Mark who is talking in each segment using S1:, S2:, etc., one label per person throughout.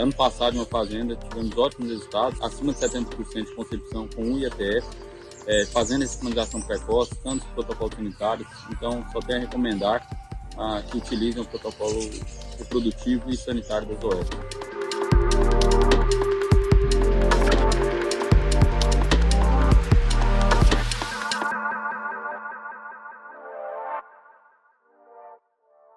S1: ano passado, em uma fazenda, tivemos ótimos resultados, acima de 70% de concepção com um IETF, fazendo essa finalização precoce, tanto os protocolos sanitários. Então, só tenho a recomendar que utilizem o protocolo reprodutivo e sanitário da Zoetis.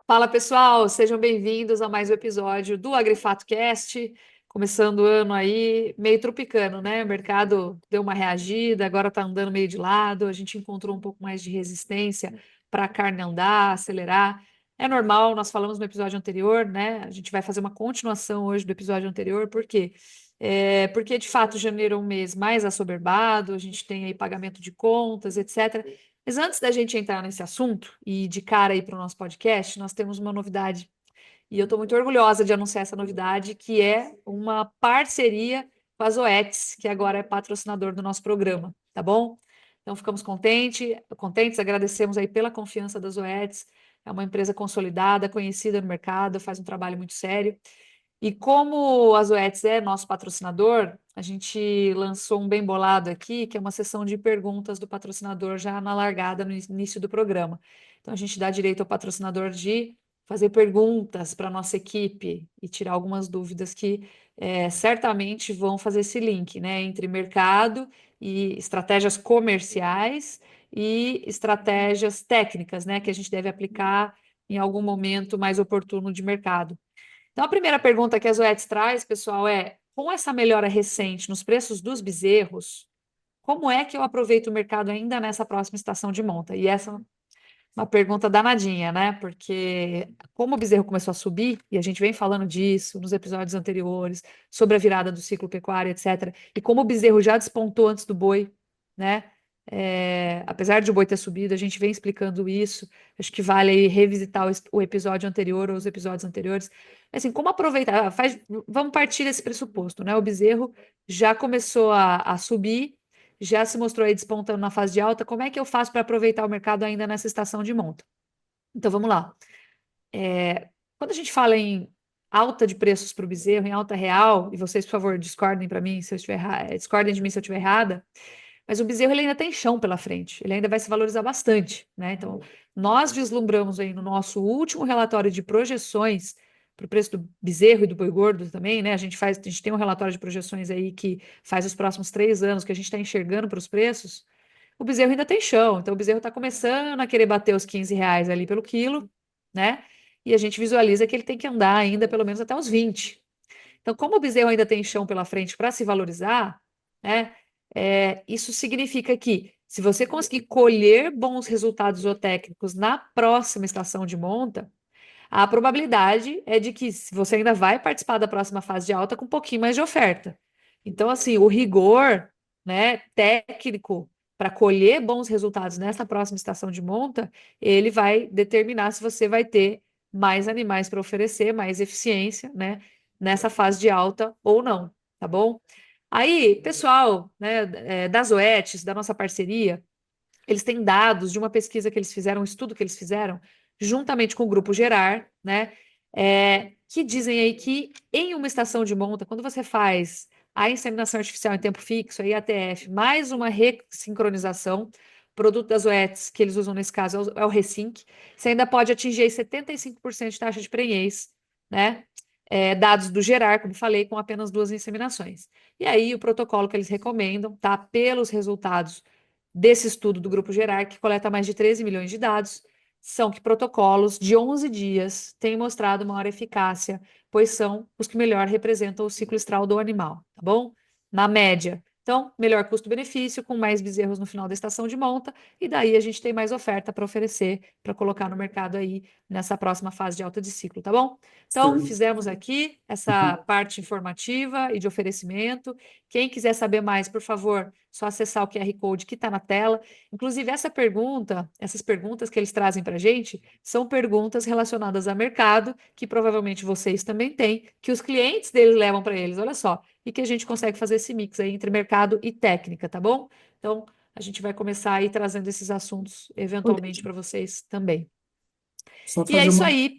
S2: Fala pessoal, sejam bem-vindos a mais um episódio do Agrifato Cast. Começando o ano aí, meio tropicano, né? O mercado deu uma reagida, agora está andando meio de lado. A gente encontrou um pouco mais de resistência para a carne andar, acelerar. É normal, nós falamos no episódio anterior, né? A gente vai fazer uma continuação hoje do episódio anterior, por quê? Porque de fato janeiro é um mês mais assoberbado, a gente tem aí pagamento de contas, etc. Mas antes da gente entrar nesse assunto e de cara aí para o nosso podcast, nós temos uma novidade. E eu estou muito orgulhosa de anunciar essa novidade, que é uma parceria com a Zoetis, que agora é patrocinador do nosso programa, tá bom? Então ficamos contentes, agradecemos aí pela confiança da Zoetis. É uma empresa consolidada, conhecida no mercado, faz um trabalho muito sério. E como a Zoetis é nosso patrocinador, a gente lançou um bem bolado aqui, que é uma sessão de perguntas do patrocinador já na largada, no início do programa. Então, a gente dá direito ao patrocinador de fazer perguntas para a nossa equipe e tirar algumas dúvidas que certamente vão fazer esse link, né, entre mercado e estratégias comerciais e estratégias técnicas, né, que a gente deve aplicar em algum momento mais oportuno de mercado. Então, a primeira pergunta que a Zoetis traz, pessoal, é: com essa melhora recente nos preços dos bezerros, como é que eu aproveito o mercado ainda nessa próxima estação de monta? E essa é uma pergunta danadinha, né? Porque como o bezerro começou a subir, e a gente vem falando disso nos episódios anteriores, sobre a virada do ciclo pecuário, etc., e como o bezerro já despontou antes do boi, né? Apesar de o boi ter subido, a gente vem explicando isso. Acho que vale aí revisitar o episódio anterior ou os episódios anteriores. Assim, como aproveitar? Vamos partir desse pressuposto, né? O bezerro já começou a subir, já se mostrou aí despontando na fase de alta. Como é que eu faço para aproveitar o mercado ainda nessa estação de monta? Então vamos lá. Quando a gente fala em alta de preços para o bezerro, em alta real, e vocês, por favor, discordem para mim se eu estiver discordem de mim se eu estiver errada, mas o bezerro ele ainda tem chão pela frente, ele ainda vai se valorizar bastante, né? Então, nós vislumbramos aí no nosso último relatório de projeções para o preço do bezerro e do boi gordo também, né? A gente tem um relatório de projeções aí que faz os próximos 3 anos que a gente está enxergando para os preços. O bezerro ainda tem chão, então o bezerro está começando a querer bater os R$ 15 ali pelo quilo, né? E a gente visualiza que ele tem que andar ainda pelo menos até os 20. Então, como o bezerro ainda tem chão pela frente para se valorizar, né? Isso significa que, se você conseguir colher bons resultados zootécnicos na próxima estação de monta, a probabilidade é de que você ainda vai participar da próxima fase de alta com um pouquinho mais de oferta. Então, assim, o rigor, né, técnico para colher bons resultados nessa próxima estação de monta, ele vai determinar se você vai ter mais animais para oferecer, mais eficiência, né, nessa fase de alta ou não, tá bom? Aí, pessoal, né, da Zoetis, da nossa parceria, eles têm dados de uma pesquisa que eles fizeram, um estudo que eles fizeram, juntamente com o Grupo Gerar, né, que dizem aí que em uma estação de monta, quando você faz a inseminação artificial em tempo fixo, a IATF, mais uma ressincronização, o produto das Zoetis que eles usam nesse caso é o Resync, você ainda pode atingir aí 75% de taxa de prenhez, né? Dados do Gerar, como falei, com apenas 2 inseminações. E aí o protocolo que eles recomendam, tá? Pelos resultados desse estudo do Grupo Gerar, que coleta mais de 13 milhões de dados, são que protocolos de 11 dias têm mostrado maior eficácia, pois são os que melhor representam o ciclo estral do animal, tá bom? Na média. Então, melhor custo-benefício, com mais bezerros no final da estação de monta, e daí a gente tem mais oferta para oferecer, para colocar no mercado aí nessa próxima fase de alta de ciclo, tá bom? Então,
S3: Sim.
S2: fizemos aqui essa parte informativa e de oferecimento. Quem quiser saber mais, por favor, só acessar o QR Code que está na tela. Inclusive, essas perguntas que eles trazem para a gente, são perguntas relacionadas a mercado, que provavelmente vocês também têm, que os clientes deles levam para eles, olha só, e que a gente consegue fazer esse mix aí entre mercado e técnica, tá bom? Então, a gente vai começar aí trazendo esses assuntos, eventualmente, para vocês também.
S3: Só
S2: E é
S3: fazer
S2: isso
S3: uma.
S2: aí.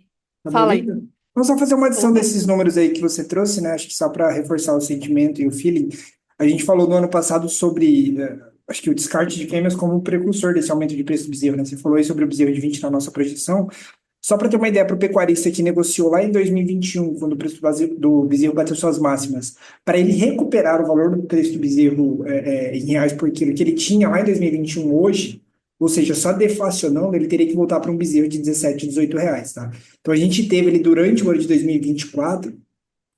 S3: Tá me
S2: Fala aí.
S3: ouvindo? Vamos só fazer uma adição
S2: Opa,
S3: desses números aí que você trouxe, né? Acho que só para reforçar o sentimento e o feeling. A gente falou no ano passado sobre, acho que o descarte de fêmeas como um precursor desse aumento de preço do bezerro, né? Você falou aí sobre o bezerro de 20 na nossa projeção. Só para ter uma ideia, para o pecuarista que negociou lá em 2021, quando o preço do bezerro bateu suas máximas, para ele recuperar o valor do preço do bezerro em reais por quilo que ele tinha lá em 2021 hoje, ou seja, só deflacionando, ele teria que voltar para um bezerro de 17, 18 reais, tá? Então a gente teve ele durante o ano de 2024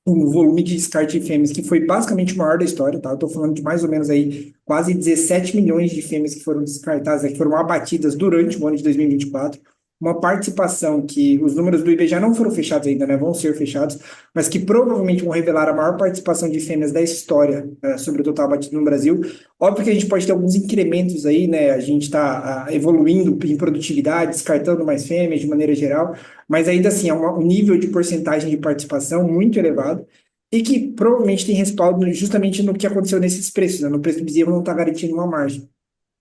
S3: um volume de descarte de fêmeas que foi basicamente o maior da história, tá? Eu tô falando de mais ou menos aí quase 17 milhões de fêmeas que foram descartadas, que foram abatidas durante o ano de 2024. Uma participação que os números do IBGE não foram fechados ainda, né? Vão ser fechados, mas que provavelmente vão revelar a maior participação de fêmeas da história sobre o total abatido no Brasil. Óbvio que a gente pode ter alguns incrementos aí, né? A gente está evoluindo em produtividade, descartando mais fêmeas de maneira geral, mas ainda assim é um nível de porcentagem de participação muito elevado e que provavelmente tem respaldo justamente no que aconteceu nesses preços, né? No preço do bezerro não está garantindo uma margem.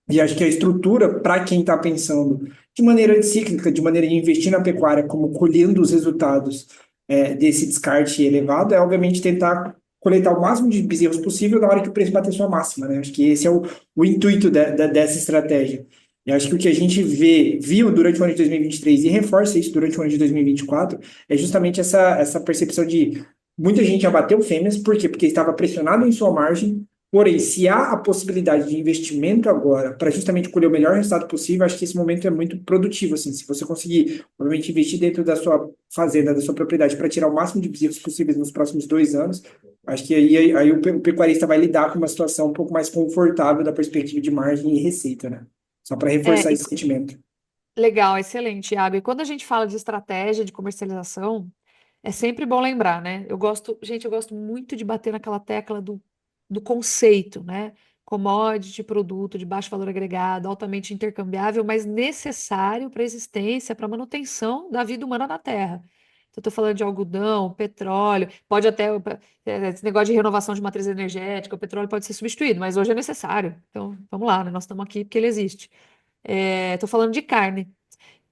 S3: E acho que a estrutura, para quem está pensando de maneira cíclica, de maneira de investir na pecuária, como colhendo os resultados desse descarte elevado, é obviamente tentar coletar o máximo de bezerros possível na hora que o preço bater sua máxima, né? Acho que esse é o intuito dessa estratégia. E acho que o que a gente viu durante o ano de 2023 e reforça isso durante o ano de 2024 é justamente essa percepção de muita gente abateu fêmeas, por quê? Porque estava pressionado em sua margem. Porém, se há a possibilidade de investimento agora para justamente colher o melhor resultado possível, acho que esse momento é muito produtivo, assim, se você conseguir, obviamente, investir dentro da sua fazenda, da sua propriedade, para tirar o máximo de bezerros possíveis nos próximos 2 anos, acho que aí o pecuarista vai lidar com uma situação um pouco mais confortável da perspectiva de margem e receita, né? Só para
S2: é,
S3: reforçar
S2: e
S3: esse sentimento.
S2: legal, excelente, Iago. E quando a gente fala de estratégia de comercialização, é sempre bom lembrar, né? Eu gosto muito de bater naquela tecla do conceito, né? Commodity, produto de baixo valor agregado, altamente intercambiável, mas necessário para a existência, para a manutenção da vida humana na Terra. Então, estou falando de algodão, petróleo, pode até, esse negócio de renovação de matriz energética, o petróleo pode ser substituído, mas hoje é necessário. Então, vamos lá, né? Nós estamos aqui porque ele existe. Estou falando de carne.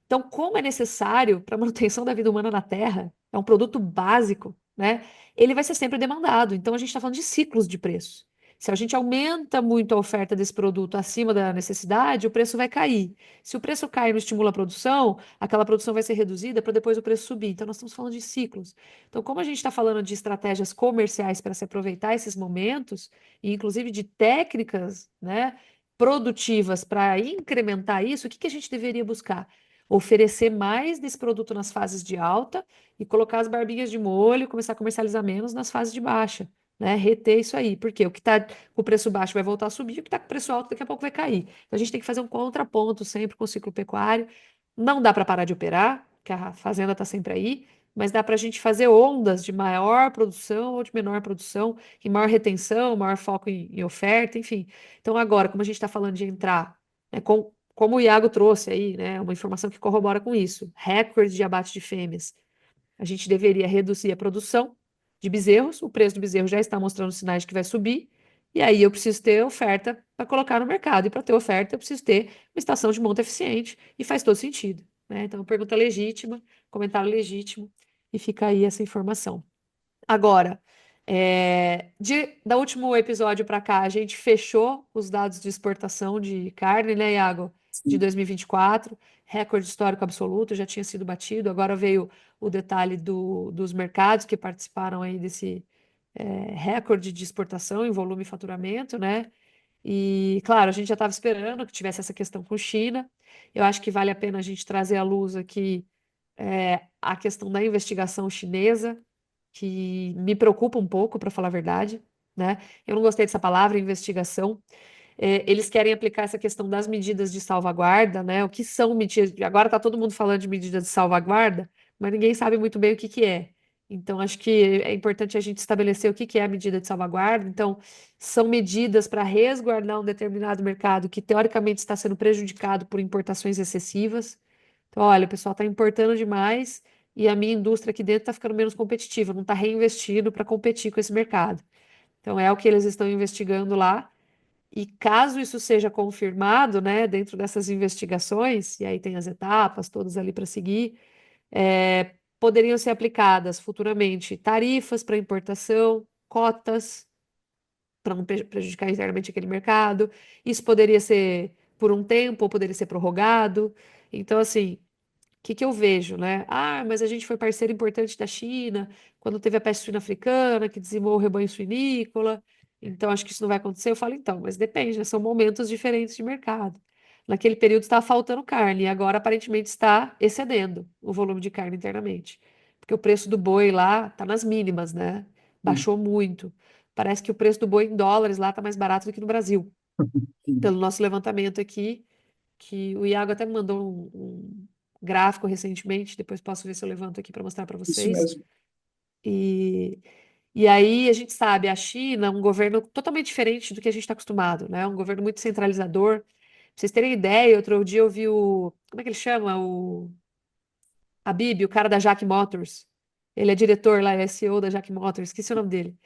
S2: Então, como é necessário para a manutenção da vida humana na Terra, é um produto básico, né? Ele vai ser sempre demandado. Então, a gente está falando de ciclos de preço. Se a gente aumenta muito a oferta desse produto acima da necessidade, o preço vai cair. Se o preço cai e não estimula a produção, aquela produção vai ser reduzida para depois o preço subir. Então, nós estamos falando de ciclos. Então, como a gente está falando de estratégias comerciais para se aproveitar esses momentos, e inclusive de técnicas, né, produtivas para incrementar isso, o que que a gente deveria buscar? Oferecer mais desse produto nas fases de alta e colocar as barbinhas de molho, começar a comercializar menos nas fases de baixa, né? Reter isso aí, porque o que está com o preço baixo vai voltar a subir, o que está com o preço alto daqui a pouco vai cair. Então a gente tem que fazer um contraponto sempre com o ciclo pecuário. Não dá para parar de operar, que a fazenda está sempre aí, mas dá para a gente fazer ondas de maior produção ou de menor produção, e maior retenção, maior foco em oferta, enfim. Então agora, como a gente está falando de entrar, né, como o Iago trouxe aí, né, uma informação que corrobora com isso, recorde de abate de fêmeas. A gente deveria reduzir a produção de bezerros, o preço do bezerro já está mostrando sinais de que vai subir, e aí eu preciso ter oferta para colocar no mercado, e para ter oferta eu preciso ter uma estação de monta eficiente, e faz todo sentido, né? Então, pergunta legítima, comentário legítimo, e fica aí essa informação. Agora, da último episódio para cá, a gente fechou os dados de exportação de carne, né, Iago? De
S3: Sim.
S2: 2024, recorde histórico absoluto, já tinha sido batido. Agora veio o detalhe dos mercados que participaram aí desse recorde de exportação em volume e faturamento, né? E, claro, a gente já estava esperando que tivesse essa questão com China. Eu acho que vale a pena a gente trazer à luz aqui a questão da investigação chinesa que me preocupa um pouco, para falar a verdade, né? Eu não gostei dessa palavra, investigação. Eles querem aplicar essa questão das medidas de salvaguarda, né? O que são medidas? Agora está todo mundo falando de medidas de salvaguarda, mas ninguém sabe muito bem o que que é. Então, acho que é importante a gente estabelecer o que que é a medida de salvaguarda. Então, são medidas para resguardar um determinado mercado que, teoricamente, está sendo prejudicado por importações excessivas. Então, olha, o pessoal está importando demais e a minha indústria aqui dentro está ficando menos competitiva, não está reinvestindo para competir com esse mercado. Então, é o que eles estão investigando lá. E caso isso seja confirmado, né, dentro dessas investigações, e aí tem as etapas todas ali para seguir, poderiam ser aplicadas futuramente tarifas para importação, cotas para não prejudicar internamente aquele mercado. Isso poderia ser por um tempo ou poderia ser prorrogado. Então, assim, o que que eu vejo, né? Ah, mas a gente foi parceiro importante da China quando teve a peste suína africana, que dizimou o rebanho suinícola. Então, acho que isso não vai acontecer. Eu falo, então, mas depende, né? São momentos diferentes de mercado. Naquele período estava faltando carne e agora aparentemente está excedendo o volume de carne internamente. Porque o preço do boi lá está nas mínimas, né? Baixou muito. Parece que o preço do boi em dólares lá está mais barato do que no Brasil.
S3: Sim.
S2: Pelo nosso levantamento aqui, que o Iago até me mandou um gráfico recentemente, depois posso ver se eu levanto aqui para mostrar para
S3: Isso
S2: vocês.
S3: mesmo.
S2: E, e aí a gente sabe, a China é um governo totalmente diferente do que a gente está acostumado, né? Um governo muito centralizador. Pra vocês terem ideia, outro dia eu vi o. Como é que ele chama? O Habib, o cara da Jack Motors. Ele é diretor lá, ele é CEO da Jack Motors, esqueci o nome dele.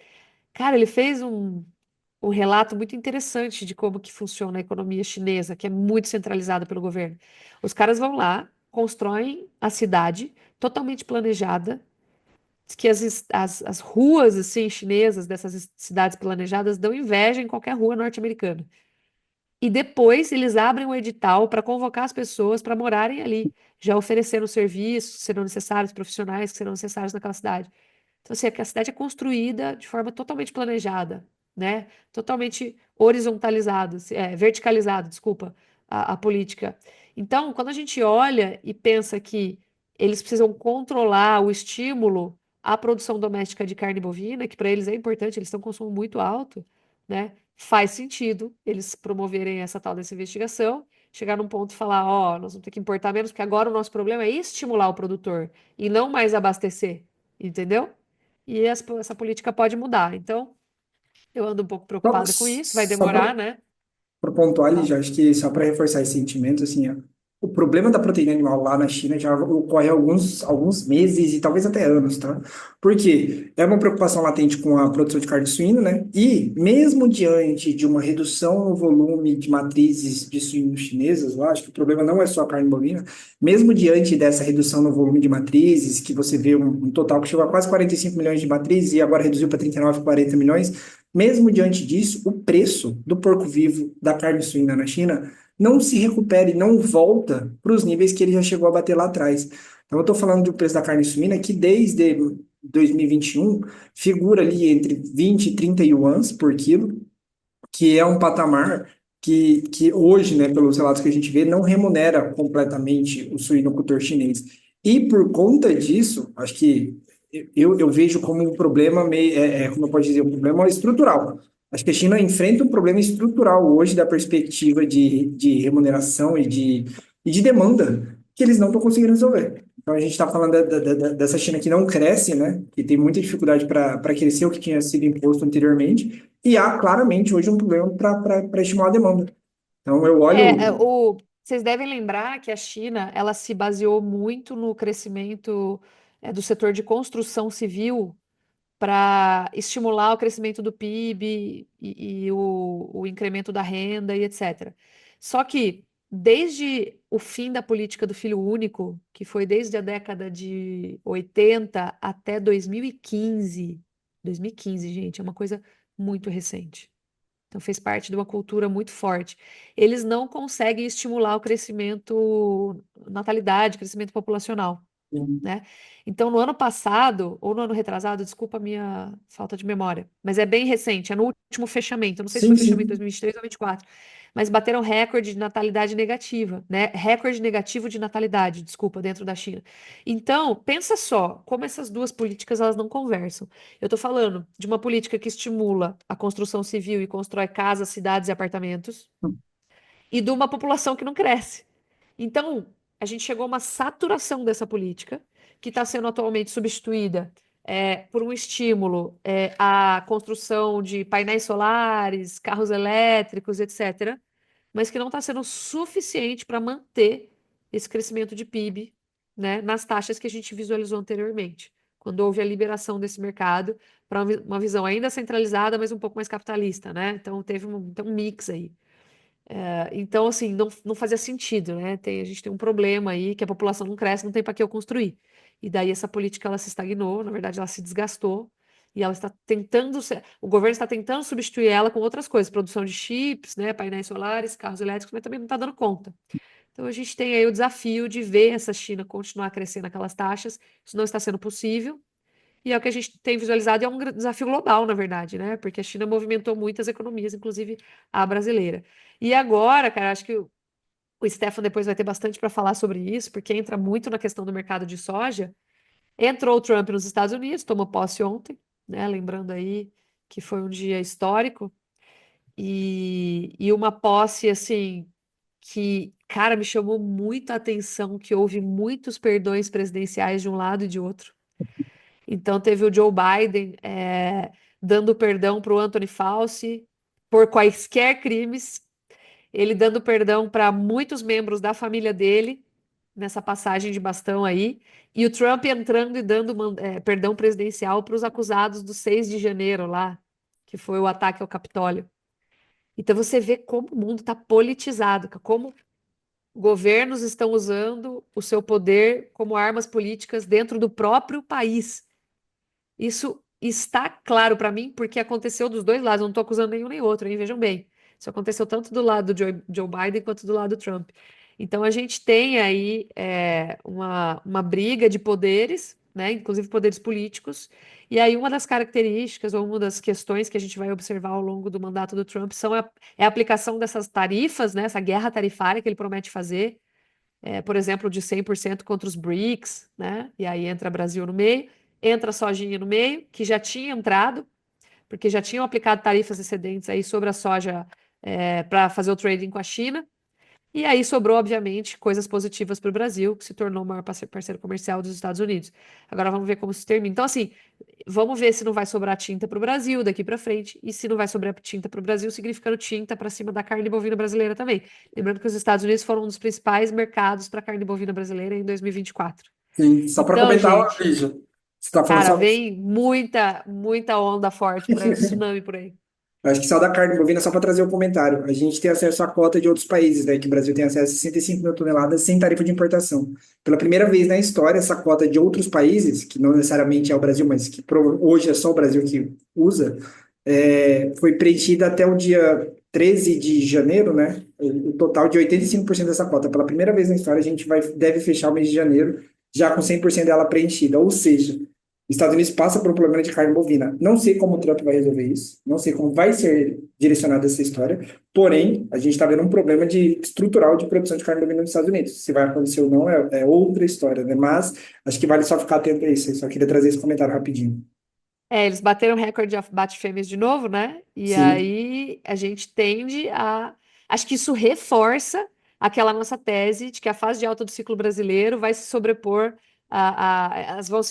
S2: Cara, ele fez um relato muito interessante de como que funciona a economia chinesa, que é muito centralizada pelo governo. Os caras vão lá, constroem a cidade totalmente planejada, diz que as ruas assim chinesas dessas cidades planejadas dão inveja em qualquer rua norte-americana. E depois eles abrem um edital para convocar as pessoas para morarem ali, já oferecendo serviços que serão necessários, profissionais que serão necessários naquela cidade. Então, assim, é que a cidade é construída de forma totalmente planejada, né? Totalmente horizontalizado, verticalizado, desculpa, a política. Então, quando a gente olha e pensa que eles precisam controlar o estímulo à produção doméstica de carne bovina, que para eles é importante, eles têm um consumo muito alto, né? Faz sentido eles promoverem essa tal dessa investigação, chegar num ponto e falar, ó, nós vamos ter que importar menos, porque agora o nosso problema é estimular o produtor e não mais abastecer, entendeu? E essa política pode mudar. Então, eu ando um pouco preocupada com isso, vai
S3: Só
S2: demorar,
S3: para
S2: né?
S3: pontuar ali,
S2: Fala.
S3: já acho que só para reforçar esse sentimento, assim, ó, o problema da proteína animal lá na China já ocorre há alguns meses e talvez até anos, tá? Porque é uma preocupação latente com a produção de carne suína, né? E mesmo diante de uma redução no volume de matrizes de suínos chinesas, eu acho que o problema não é só a carne bovina, mesmo diante dessa redução no volume de matrizes, que você vê um total que chegou a quase 45 milhões de matrizes e agora reduziu para 39, 40 milhões, mesmo diante disso, o preço do porco vivo da carne suína na China não se recupera e não volta para os níveis que ele já chegou a bater lá atrás. Então, eu estou falando do preço da carne suína que desde 2021 figura ali entre 20 e 30 yuans por quilo, que é um patamar que hoje, né, pelos relatos que a gente vê, não remunera completamente o suinocultor chinês. E por conta disso, acho que eu vejo como um problema meio, como eu posso dizer, um problema estrutural. Acho que a China enfrenta um problema estrutural hoje da perspectiva de remuneração e de demanda que eles não estão conseguindo resolver. Então a gente está falando dessa China que não cresce, né? Que tem muita dificuldade para crescer o que tinha sido imposto anteriormente, e há claramente hoje um problema para estimular a demanda. Então eu olho.
S2: Vocês devem lembrar que a China, ela se baseou muito no crescimento, do setor de construção civil para estimular o crescimento do PIB e o incremento da renda e etc. Só que, desde o fim da política do filho único, que foi desde a década de 80 até 2015, 2015, gente, é uma coisa muito recente. Então, fez parte de uma cultura muito forte. Eles não conseguem estimular o crescimento, natalidade, crescimento populacional, né? Então, no ano passado, ou no ano retrasado, desculpa a minha falta de memória, mas é bem recente, é no último fechamento, eu não sei se foi
S3: Sim,
S2: fechamento em
S3: sim.
S2: 2023 ou 2024, mas bateram recorde de natalidade negativa, né? Recorde negativo de natalidade, desculpa, dentro da China. Então, pensa só, como essas duas políticas elas não conversam. Eu estou falando de uma política que estimula a construção civil e constrói casas, cidades e apartamentos, e de uma população que não cresce. Então, a gente chegou a uma saturação dessa política, que está sendo atualmente substituída por um estímulo à construção de painéis solares, carros elétricos, etc., mas que não está sendo suficiente para manter esse crescimento de PIB, né, nas taxas que a gente visualizou anteriormente, quando houve a liberação desse mercado para uma visão ainda centralizada, mas um pouco mais capitalista, né? Então teve um mix aí. Então, assim, não fazia sentido, né? A gente tem um problema aí que a população não cresce, não tem para que eu construir. e daí essa política ela se estagnou, na verdade ela se desgastou, e ela está tentando, o governo está tentando substituir ela com outras coisas, produção de chips, né, painéis solares, carros elétricos, mas também não está dando conta. Então a gente tem aí o desafio de ver essa China continuar crescendo aquelas taxas, isso não está sendo possível, e é o que a gente tem visualizado, é um desafio global, na verdade, né? Porque a China movimentou muitas economias, inclusive a brasileira. E agora, cara, acho que o Stefan depois vai ter bastante para falar sobre isso, porque entra muito na questão do mercado de soja. Entrou o Trump nos Estados Unidos, tomou posse ontem, né? Lembrando aí que foi um dia histórico, e uma posse, assim, que, cara, me chamou muito a atenção, que houve muitos perdões presidenciais de um lado e de outro. Então, teve o Joe Biden dando perdão para o Anthony Fauci por quaisquer crimes, ele dando perdão para muitos membros da família dele nessa passagem de bastão aí, e o Trump entrando e dando perdão presidencial para os acusados do 6 de janeiro lá, que foi o ataque ao Capitólio. Então, você vê como o mundo está politizado, como governos estão usando o seu poder como armas políticas dentro do próprio país. Isso está claro para mim porque aconteceu dos dois lados. Eu não estou acusando nenhum nem outro, hein? Vejam bem. Isso aconteceu tanto do lado do Joe Biden quanto do lado do Trump. Então a gente tem aí uma briga de poderes, né? Inclusive poderes políticos. E aí uma das características ou uma das questões que a gente vai observar ao longo do mandato do Trump é a aplicação dessas tarifas, né? Essa guerra tarifária que ele promete fazer. Por exemplo, de 100% contra os BRICS, né? E aí entra Brasil no meio, entra a sojinha no meio, que já tinha entrado, porque já tinham aplicado tarifas excedentes aí sobre a soja para fazer o trading com a China. E aí sobrou, obviamente, coisas positivas para o Brasil, que se tornou o maior parceiro comercial dos Estados Unidos. Agora vamos ver como isso termina. Então, assim, vamos ver se não vai sobrar tinta para o Brasil daqui para frente. E se não vai sobrar tinta para o Brasil, significando tinta para cima da carne bovina brasileira também. Lembrando que os Estados Unidos foram um dos principais mercados para carne bovina brasileira em 2024.
S3: Sim, só para
S2: Então,
S3: comentar,
S2: gente,
S3: Lígia, você está falando
S2: cara,
S3: só.
S2: vem muita onda forte para tsunami por aí.
S3: Acho que só da carne bovina, só para trazer o comentário. A gente tem acesso à cota de outros países, né? Que o Brasil tem acesso a 65 mil toneladas sem tarifa de importação. Pela primeira vez na história, essa cota de outros países, que não necessariamente é o Brasil, mas que hoje é só o Brasil que usa, foi preenchida até o dia 13 de janeiro, né? O total de 85% dessa cota. Pela primeira vez na história, a gente deve fechar o mês de janeiro já com 100% dela preenchida. Ou seja, os Estados Unidos passa por um problema de carne bovina. Não sei como o Trump vai resolver isso, não sei como vai ser direcionada essa história, porém, a gente está vendo um problema estrutural de produção de carne bovina nos Estados Unidos. Se vai acontecer ou não é outra história, né? Mas acho que vale só ficar atento a isso. Eu só queria trazer esse comentário rapidinho.
S2: Eles bateram recorde de bate-fêmeas de novo, né? E
S3: Sim,
S2: aí a gente tende a. Acho que isso reforça aquela nossa tese de que a fase de alta do ciclo brasileiro vai se sobrepor, elas vão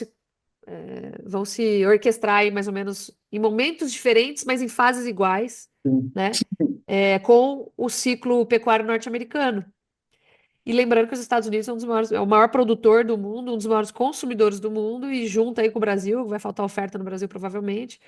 S2: se orquestrar aí mais ou menos em momentos diferentes, mas em fases iguais,
S3: sim,
S2: né? Com o ciclo pecuário norte-americano. E lembrando que os Estados Unidos são é o maior produtor do mundo, um dos maiores consumidores do mundo, e junto aí com o Brasil, vai faltar oferta no Brasil provavelmente.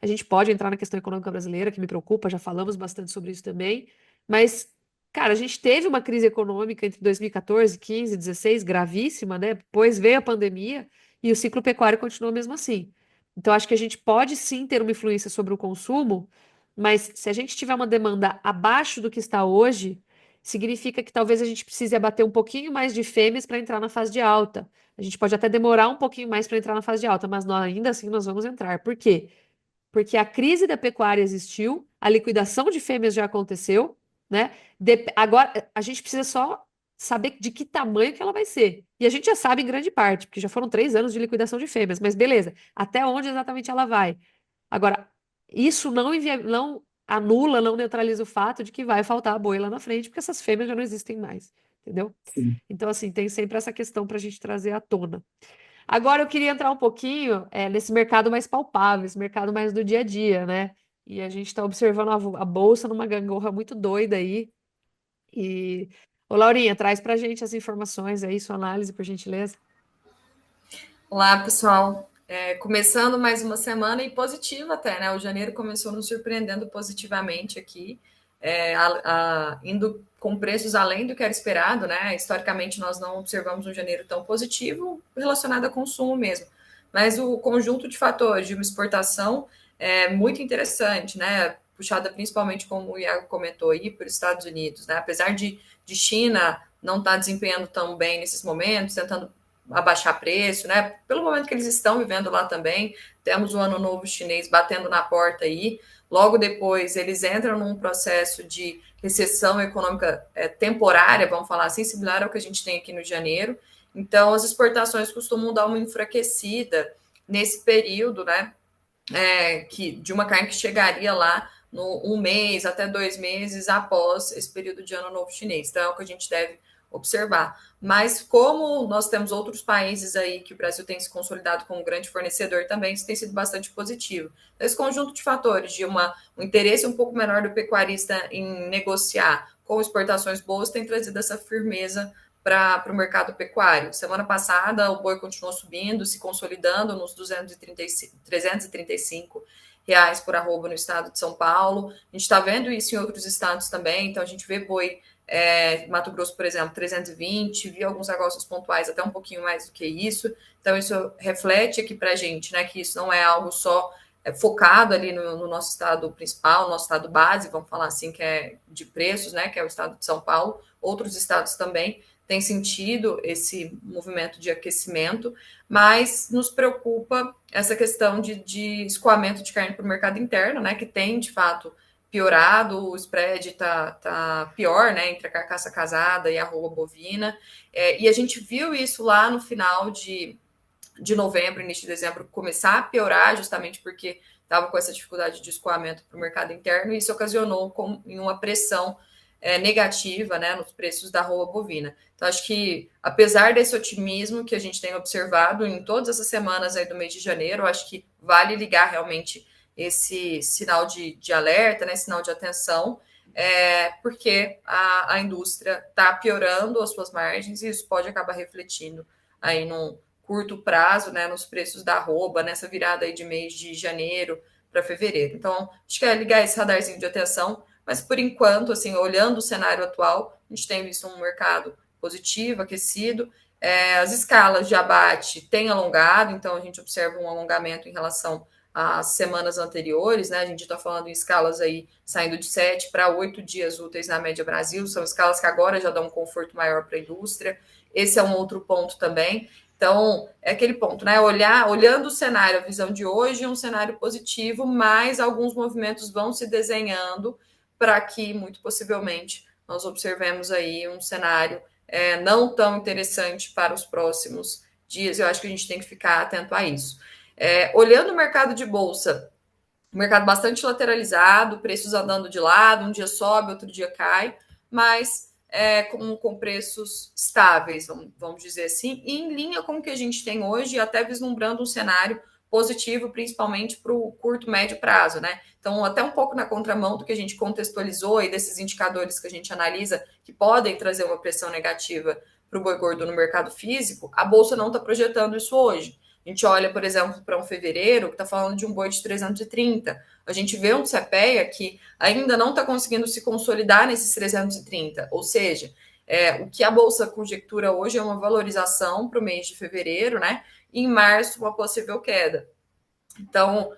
S2: A gente pode entrar na questão econômica brasileira, que me preocupa, já falamos bastante sobre isso também. Mas, cara, a gente teve uma crise econômica entre 2014, 15, 16, gravíssima, né? Depois veio a pandemia e o ciclo pecuário continuou mesmo assim. Então, acho que a gente pode sim ter uma influência sobre o consumo, mas se a gente tiver uma demanda abaixo do que está hoje, significa que talvez a gente precise abater um pouquinho mais de fêmeas para entrar na fase de alta. A gente pode até demorar um pouquinho mais para entrar na fase de alta, mas ainda assim nós vamos entrar. Por quê? Porque a crise da pecuária existiu, a liquidação de fêmeas já aconteceu, né? Agora a gente precisa só saber de que tamanho que ela vai ser. E a gente já sabe em grande parte, porque já foram 3 anos de liquidação de fêmeas, mas beleza, até onde exatamente ela vai? Agora, isso não anula, não neutraliza o fato de que vai faltar boi lá na frente, porque essas fêmeas já não existem mais, entendeu?
S3: sim.
S2: Então, assim, tem sempre essa questão para a gente trazer à tona. Agora eu queria entrar um pouquinho nesse mercado mais palpável, esse mercado mais do dia a dia, né? E a gente está observando a bolsa numa gangorra muito doida aí. E, ô Laurinha, traz para a gente as informações aí, sua análise, por gentileza.
S4: Olá, pessoal. Começando mais uma semana e positiva até, né? O janeiro começou nos surpreendendo positivamente aqui. indo com preços além do que era esperado, né? Historicamente, nós não observamos um janeiro tão positivo relacionado a consumo mesmo. Mas o conjunto de fatores de uma exportação é muito interessante, né? Puxada principalmente, como o Iago comentou aí, por Estados Unidos, né? Apesar de China não estar desempenhando tão bem nesses momentos, tentando abaixar preço, né? Pelo momento que eles estão vivendo lá também, temos o Ano Novo Chinês batendo na porta aí. Logo depois, eles entram num processo de recessão econômica temporária, vamos falar assim, similar ao que a gente tem aqui no janeiro. Então, as exportações costumam dar uma enfraquecida nesse período, né? De uma carne que chegaria lá no 1 mês até 2 meses após esse período de ano novo chinês. Então, é o que a gente deve observar. Mas como nós temos outros países aí que o Brasil tem se consolidado como um grande fornecedor também, isso tem sido bastante positivo. Então, esse conjunto de fatores, de um interesse um pouco menor do pecuarista em negociar com exportações boas, tem trazido essa firmeza para o mercado pecuário. Semana passada, o boi continuou subindo, se consolidando nos 335 reais por arroba no estado de São Paulo. A gente está vendo isso em outros estados também, então a gente vê boi Mato Grosso, por exemplo, 320, vi alguns negócios pontuais até um pouquinho mais do que isso. Então, isso reflete aqui para a gente, né, que isso não é algo só focado ali no nosso estado principal, no nosso estado base, vamos falar assim, que é de preços, né, que é o estado de São Paulo. Outros estados também têm sentido esse movimento de aquecimento, mas nos preocupa essa questão de escoamento de carne para o mercado interno, né, que tem, de fato, piorado, o spread tá pior, né, entre a carcaça casada e a arroba bovina, e a gente viu isso lá no final de novembro, início de dezembro, começar a piorar, justamente porque estava com essa dificuldade de escoamento para o mercado interno, e isso ocasionou uma pressão negativa, né, nos preços da arroba bovina. Então, acho que, apesar desse otimismo que a gente tem observado em todas essas semanas aí do mês de janeiro, acho que vale ligar realmente esse sinal de alerta, né, sinal de atenção, porque a indústria está piorando as suas margens e isso pode acabar refletindo aí num curto prazo, né, nos preços da arroba, nessa virada aí de mês de janeiro para fevereiro. Então, acho que é ligar esse radarzinho de atenção, mas por enquanto, assim, olhando o cenário atual, a gente tem visto um mercado positivo, aquecido, as escalas de abate têm alongado, então a gente observa um alongamento em relação às semanas anteriores, né? A gente está falando em escalas aí saindo de 7 para 8 dias úteis na média Brasil, são escalas que agora já dão um conforto maior para a indústria. Esse é um outro ponto também. Então, é aquele ponto, né? Olhando o cenário, a visão de hoje é um cenário positivo, mas alguns movimentos vão se desenhando para que, muito possivelmente, nós observemos aí um cenário não tão interessante para os próximos dias. Eu acho que a gente tem que ficar atento a isso. Olhando o mercado de bolsa, um mercado bastante lateralizado, preços andando de lado, um dia sobe, outro dia cai, mas com preços estáveis, vamos dizer assim, e em linha com o que a gente tem hoje, até vislumbrando um cenário positivo, principalmente para o curto, médio prazo, né? Então, até um pouco na contramão do que a gente contextualizou e desses indicadores que a gente analisa, que podem trazer uma pressão negativa para o boi gordo no mercado físico, a Bolsa não está projetando isso hoje. A gente olha, por exemplo, para um fevereiro, que está falando de um boi de 330. A gente vê um CPEA que ainda não está conseguindo se consolidar nesses 330. Ou seja, o que a Bolsa conjectura hoje é uma valorização para o mês de fevereiro, né? E em março, uma possível queda. Então,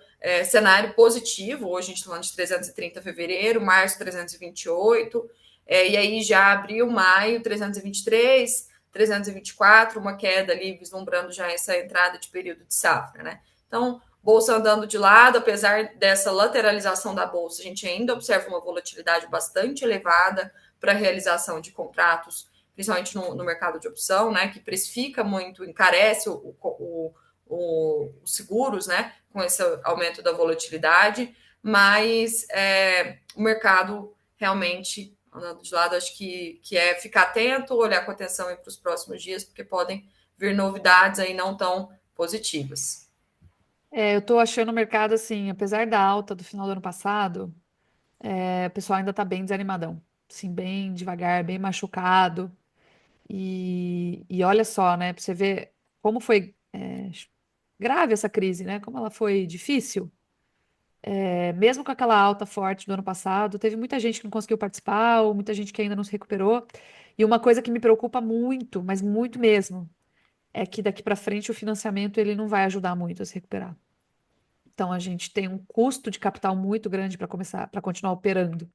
S4: cenário positivo, hoje a gente está falando de 330 fevereiro, março 328, e aí já abril, maio 323, 324, uma queda ali, vislumbrando já essa entrada de período de safra, né? Então, bolsa andando de lado, apesar dessa lateralização da bolsa, a gente ainda observa uma volatilidade bastante elevada para a realização de contratos, principalmente no mercado de opção, né? Que precifica muito, encarece os seguros, né? Com esse aumento da volatilidade, mas o mercado realmente andando de lado, acho que é ficar atento, olhar com atenção para os próximos dias, porque podem vir novidades aí não tão positivas.
S2: Eu estou achando o mercado assim, apesar da alta do final do ano passado, o pessoal ainda está bem desanimadão, assim, bem devagar, bem machucado. E olha só, né, para você ver como foi grave essa crise, né? Como ela foi difícil. mesmo com aquela alta forte do ano passado, teve muita gente que não conseguiu participar, ou muita gente que ainda não se recuperou. E uma coisa que me preocupa muito, mas muito mesmo, é que daqui para frente o financiamento ele não vai ajudar muito a se recuperar. Então a gente tem um custo de capital muito grande para continuar operando.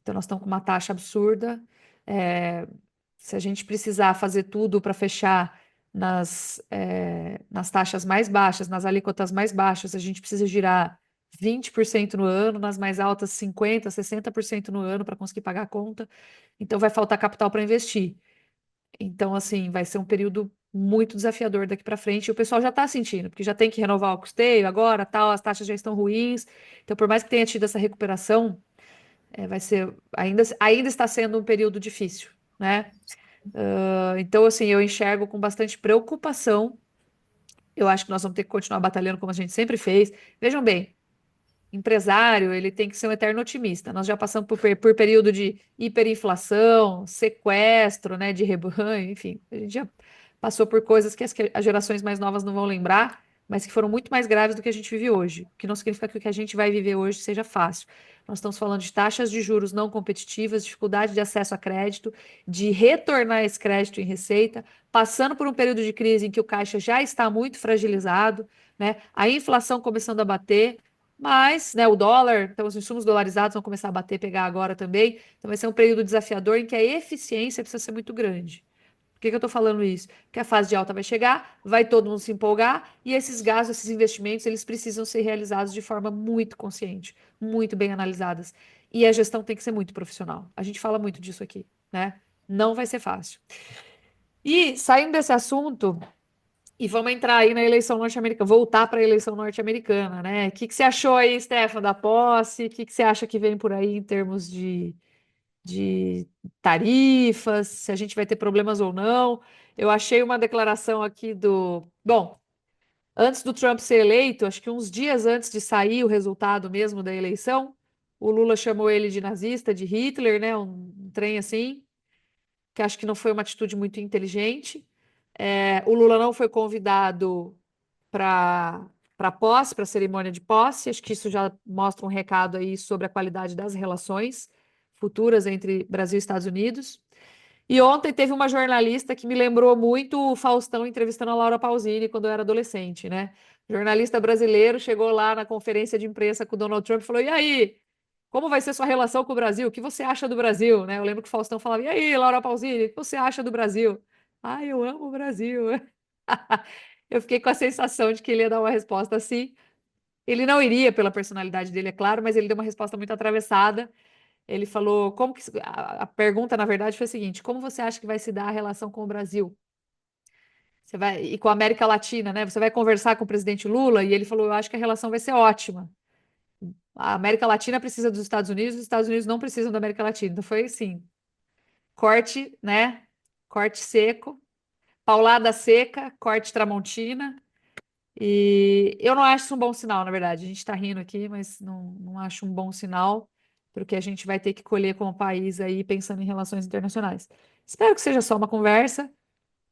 S2: Então nós estamos com uma taxa absurda. É, Se a gente precisar fazer tudo para fechar nas taxas mais baixas, nas alíquotas mais baixas, a gente precisa girar 20% no ano, nas mais altas 50%, 60% no ano para conseguir pagar a conta. Então vai faltar capital para investir. Então, assim, vai ser um período muito desafiador daqui para frente. E o pessoal já está sentindo, porque já tem que renovar o custeio agora, tal, as taxas já estão ruins. Então, por mais que tenha tido essa recuperação, vai ser ainda está sendo um período difícil, né? Então, assim, eu enxergo com bastante preocupação. Eu acho que nós vamos ter que continuar batalhando como a gente sempre fez. Vejam bem, empresário, ele tem que ser um eterno otimista. Nós já passamos por período de hiperinflação, sequestro, né, de rebanho, enfim, a gente já passou por coisas que as gerações mais novas não vão lembrar, mas que foram muito mais graves do que a gente vive hoje, o que não significa que o que a gente vai viver hoje seja fácil. Nós estamos falando de taxas de juros não competitivas, dificuldade de acesso a crédito, de retornar esse crédito em receita, passando por um período de crise em que o caixa já está muito fragilizado, né? A inflação começando a bater, mas, né, o dólar, então os insumos dolarizados vão começar a bater, pegar agora também. Então vai ser um período desafiador em que a eficiência precisa ser muito grande. Por que que eu estou falando isso? Porque a fase de alta vai chegar, vai todo mundo se empolgar e esses gastos, esses investimentos, eles precisam ser realizados de forma muito consciente, muito bem analisadas. E a gestão tem que ser muito profissional. A gente fala muito disso aqui, né? Não vai ser fácil. E saindo desse assunto, e vamos entrar aí na eleição norte-americana, voltar para a eleição norte-americana, né? O que que você achou aí, Stefan, da posse? O que que você acha que vem por aí em termos de tarifas? Se a gente vai ter problemas ou não? Eu achei uma declaração aqui do. Bom, antes do Trump ser eleito, acho que uns dias antes de sair o resultado mesmo da eleição, o Lula chamou ele de nazista, de Hitler, né? Um trem assim, que acho que não foi uma atitude muito inteligente. O Lula não foi convidado para posse, para a cerimônia de posse. Acho que isso já mostra um recado aí sobre a qualidade das relações futuras entre Brasil e Estados Unidos. E ontem teve uma jornalista que me lembrou muito o Faustão entrevistando a Laura Pausini quando eu era adolescente, né? Jornalista brasileiro chegou lá na conferência de imprensa com o Donald Trump e falou: E aí, como vai ser sua relação com o Brasil? O que você acha do Brasil? Né? Eu lembro que o Faustão falava: E aí, Laura Pausini, o que você acha do Brasil? Ah, eu amo o Brasil. Eu fiquei com a sensação de que ele ia dar uma resposta assim. Ele não iria pela personalidade dele, é claro, mas ele deu uma resposta muito atravessada. Ele falou, como que a pergunta, na verdade, foi a seguinte: como você acha que vai se dar a relação com o Brasil? Você vai e com a América Latina, né? Você vai conversar com o presidente Lula e ele falou, eu acho que a relação vai ser ótima. A América Latina precisa dos Estados Unidos, os Estados Unidos não precisam da América Latina. Então foi assim, corte, né? Corte seco, paulada seca, corte Tramontina. E eu não acho isso um bom sinal, na verdade. A gente está rindo aqui, mas não acho um bom sinal porque a gente vai ter que colher como país aí pensando em relações internacionais. Espero que seja só uma conversa,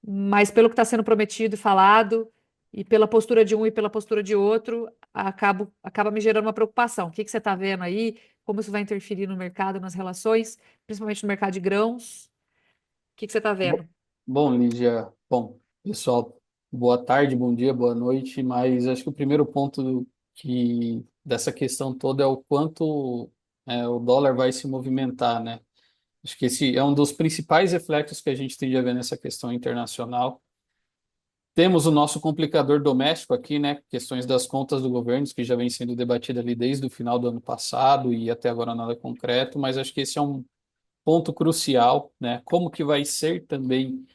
S2: mas pelo que está sendo prometido e falado, e pela postura de um e pela postura de outro, acaba me gerando uma preocupação. O que que você está vendo aí? Como isso vai interferir no mercado, nas relações, principalmente no mercado de grãos? O que que você está
S5: Bo-
S2: vendo?
S5: Bom, Lígia, bom, pessoal, boa tarde, bom dia, boa noite, mas acho que o primeiro ponto que dessa questão toda é o quanto o dólar vai se movimentar, né? Acho que esse é um dos principais reflexos que a gente tem de ver nessa questão internacional. Temos o nosso complicador doméstico aqui, né? Questões das contas do governo, que já vem sendo debatida ali desde o final do ano passado e até agora nada concreto, mas acho que esse é um ponto crucial, né? Como que vai ser também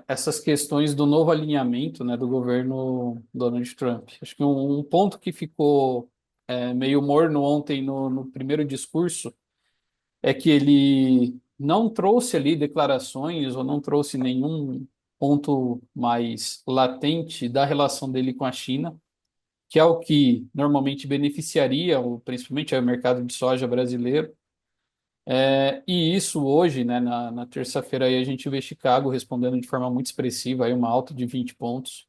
S5: essas questões do novo alinhamento, né, do governo Donald Trump. Acho que um ponto que ficou meio morno ontem no primeiro discurso é que ele não trouxe ali declarações ou não trouxe nenhum ponto mais latente da relação dele com a China, que é o que normalmente beneficiaria, principalmente o mercado de soja brasileiro. E isso hoje, né, na terça-feira, aí a gente vê Chicago respondendo de forma muito expressiva, aí uma alta de 20 pontos.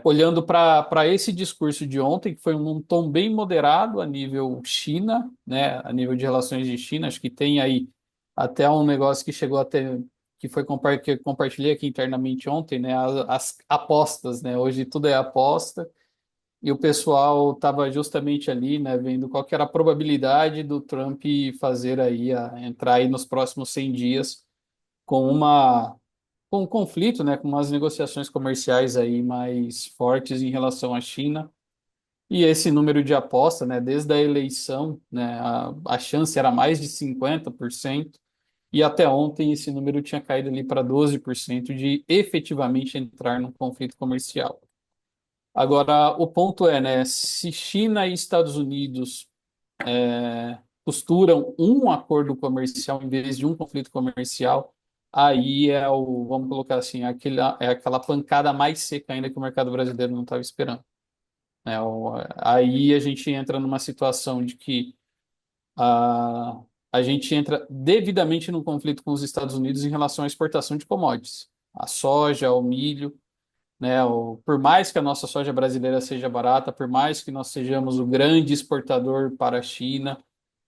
S5: olhando para esse discurso de ontem, que foi um tom bem moderado a nível China, né, a nível de relações de China, acho que tem aí até um negócio que chegou até que foi que eu compartilhei aqui internamente ontem, né, as apostas, né, hoje tudo é aposta, e o pessoal estava justamente ali, né, vendo qual que era a probabilidade do Trump fazer aí, entrar aí nos próximos 100 dias com com um conflito, né, com umas negociações comerciais aí mais fortes em relação à China. E esse número de aposta, né, desde a eleição, né, a chance era mais de 50%, e até ontem esse número tinha caído ali para 12% de efetivamente entrar num conflito comercial. Agora, o ponto é, né, se China e Estados Unidos costuram um acordo comercial em vez de um conflito comercial, aí vamos colocar assim, é aquela pancada mais seca ainda que o mercado brasileiro não estava esperando. Aí a gente entra numa situação de que a, a gente entra devidamente num conflito com os Estados Unidos em relação à exportação de commodities, a soja, o milho, né? Por mais que a nossa soja brasileira seja barata, por mais que nós sejamos o grande exportador para a China,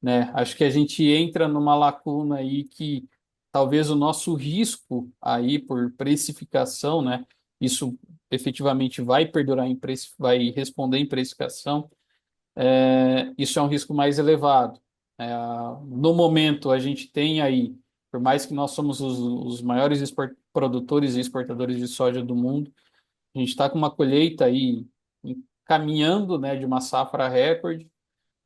S5: né? Acho que a gente entra numa lacuna aí que talvez o nosso risco aí por precificação, né? Isso efetivamente vai perdurar vai responder em precificação. Isso é um risco mais elevado. É, no momento a gente tem aí, por mais que nós somos os maiores produtores e exportadores de soja do mundo, a gente está com uma colheita aí caminhando, né, de uma safra recorde,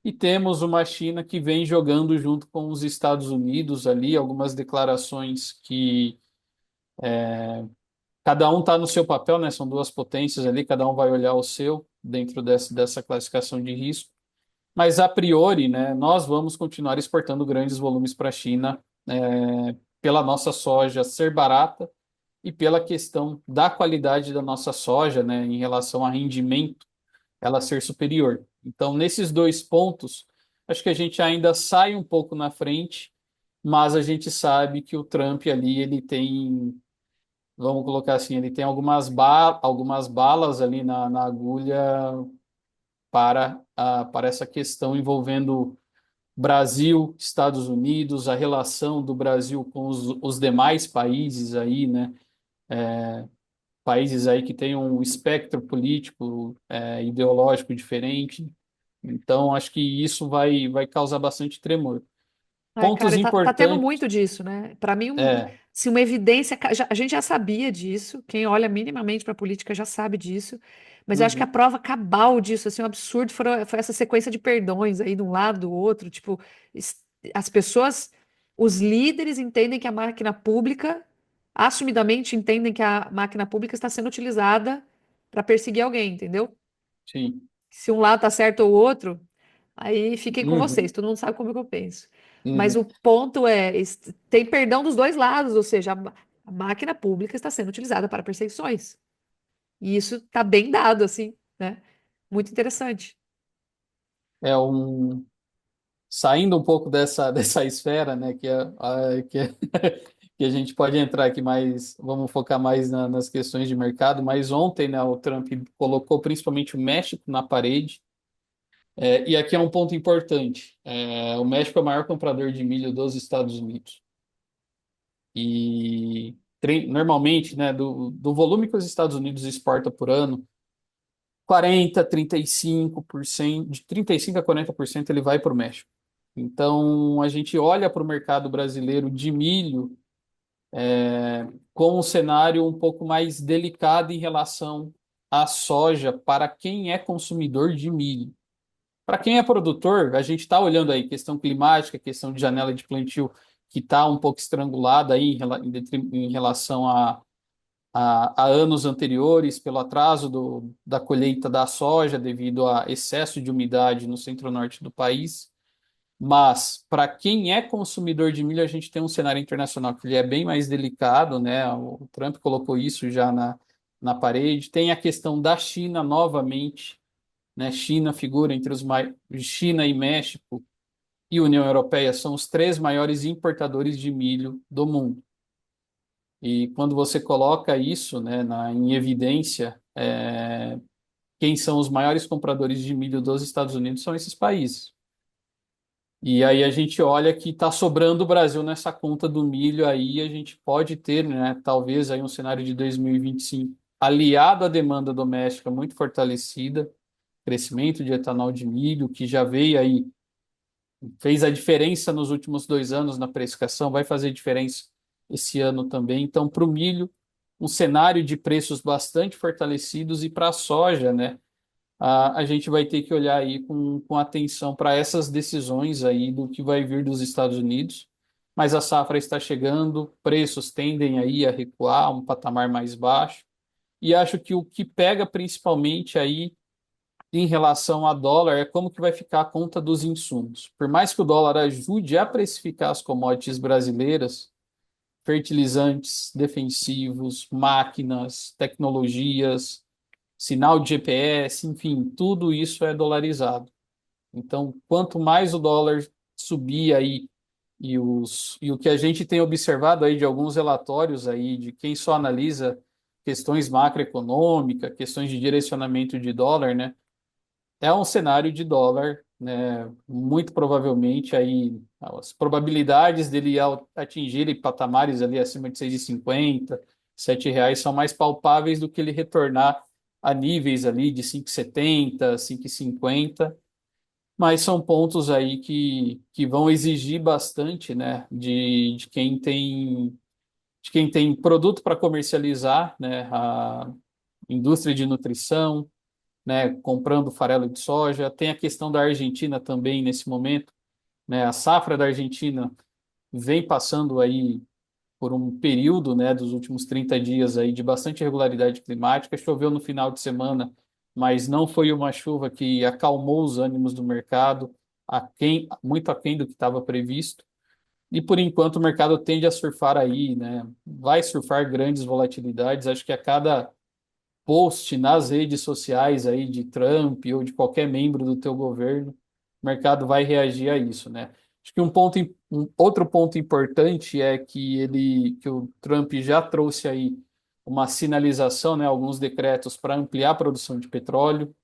S5: e temos uma China que vem jogando junto com os Estados Unidos ali, algumas declarações que cada um está no seu papel, né? São duas potências ali, cada um vai olhar o seu dentro dessa classificação de risco. Mas a priori, né, nós vamos continuar exportando grandes volumes para a China, pela nossa soja ser barata e pela questão da qualidade da nossa soja, né, em relação a rendimento, ela ser superior. Então, nesses dois pontos, acho que a gente ainda sai um pouco na frente, mas a gente sabe que o Trump ali, ele tem, vamos colocar assim, ele tem algumas balas ali na agulha para essa questão envolvendo Brasil, Estados Unidos, a relação do Brasil com os demais países aí, né? Países aí que têm um espectro político, ideológico diferente. Então, acho que isso vai causar bastante tremor.
S2: Ai,
S5: Pontos
S2: cara, tá tendo
S5: importantes.
S2: muito disso, né? Para mim,
S5: É.
S2: se uma evidência. A gente já sabia disso, quem olha minimamente para a política já sabe disso, mas eu acho que a
S5: Uhum,
S2: prova cabal disso, assim, um absurdo, foi essa sequência de perdões aí de um lado do outro. Tipo, es- as pessoas, os líderes entendem que a máquina pública, assumidamente entendem que a máquina pública está sendo utilizada para perseguir alguém, entendeu?
S5: sim.
S2: Se um lado tá certo ou o outro. Aí fiquem com vocês,
S5: Uhum,
S2: todo mundo sabe como é que eu penso. Mas
S5: uhum.
S2: o ponto é, tem perdão dos dois lados, ou seja, a máquina pública está sendo utilizada para perseguições. E isso está bem dado, assim, né? Muito interessante.
S5: É um saindo um pouco dessa esfera, né, que a gente pode entrar aqui mais, vamos focar mais nas questões de mercado, mas ontem, né, o Trump colocou principalmente o México na parede, e aqui é um ponto importante, o México é o maior comprador de milho dos Estados Unidos, e normalmente, né, do volume que os Estados Unidos exporta por ano, 35%, de 35 a 40% ele vai para o México. Então, a gente olha para o mercado brasileiro de milho com um cenário um pouco mais delicado em relação à soja para quem é consumidor de milho. Para quem é produtor, a gente está olhando aí questão climática, questão de janela de plantio que está um pouco estrangulada aí em relação a anos anteriores, pelo atraso da colheita da soja devido a excesso de umidade no centro-norte do país. Mas, para quem é consumidor de milho, a gente tem um cenário internacional que ele é bem mais delicado, né? O Trump colocou isso já na parede. Tem a questão da China novamente, né? China figura entre China e México e União Europeia são os três maiores importadores de milho do mundo. E quando você coloca isso, né, em evidência, quem são os maiores compradores de milho dos Estados Unidos são esses países. E aí a gente olha que está sobrando o Brasil nessa conta do milho aí, a gente pode ter, né, talvez aí um cenário de 2025 aliado à demanda doméstica muito fortalecida, crescimento de etanol de milho, que já veio aí, fez a diferença nos últimos 2 anos na precificação, vai fazer diferença esse ano também. Então, para o milho, um cenário de preços bastante fortalecidos e para a soja, né? A gente vai ter que olhar aí com atenção para essas decisões aí do que vai vir dos Estados Unidos. Mas a safra está chegando, preços tendem aí a recuar, um patamar mais baixo. E acho que o que pega principalmente aí em relação a dólar é como que vai ficar a conta dos insumos. Por mais que o dólar ajude a precificar as commodities brasileiras, fertilizantes defensivos, máquinas, tecnologias, sinal de GPS, enfim, tudo isso é dolarizado. Então, quanto mais o dólar subir aí e o que a gente tem observado aí de alguns relatórios aí de quem só analisa questões macroeconômicas, questões de direcionamento de dólar, né? É um cenário de dólar, né? Muito provavelmente aí as probabilidades dele atingir patamares ali acima de 6,50, R$ 7 são mais palpáveis do que ele retornar a níveis ali de 5,70, 5,50, mas são pontos aí que vão exigir bastante, né, de quem tem produto para comercializar, né, a indústria de nutrição, né, comprando farelo de soja. Tem a questão da Argentina também nesse momento, né, a safra da Argentina vem passando aí por um período, né, dos últimos 30 dias aí de bastante irregularidade climática. Choveu no final de semana, mas não foi uma chuva que acalmou os ânimos do mercado, muito aquém do que estava previsto. E por enquanto o mercado tende a surfar aí, né? Vai surfar grandes volatilidades. Acho que a cada post nas redes sociais aí de Trump ou de qualquer membro do teu governo, o mercado vai reagir a isso, né? Acho que um outro ponto importante é que o Trump já trouxe aí uma sinalização, né, alguns decretos para ampliar a produção de petróleo.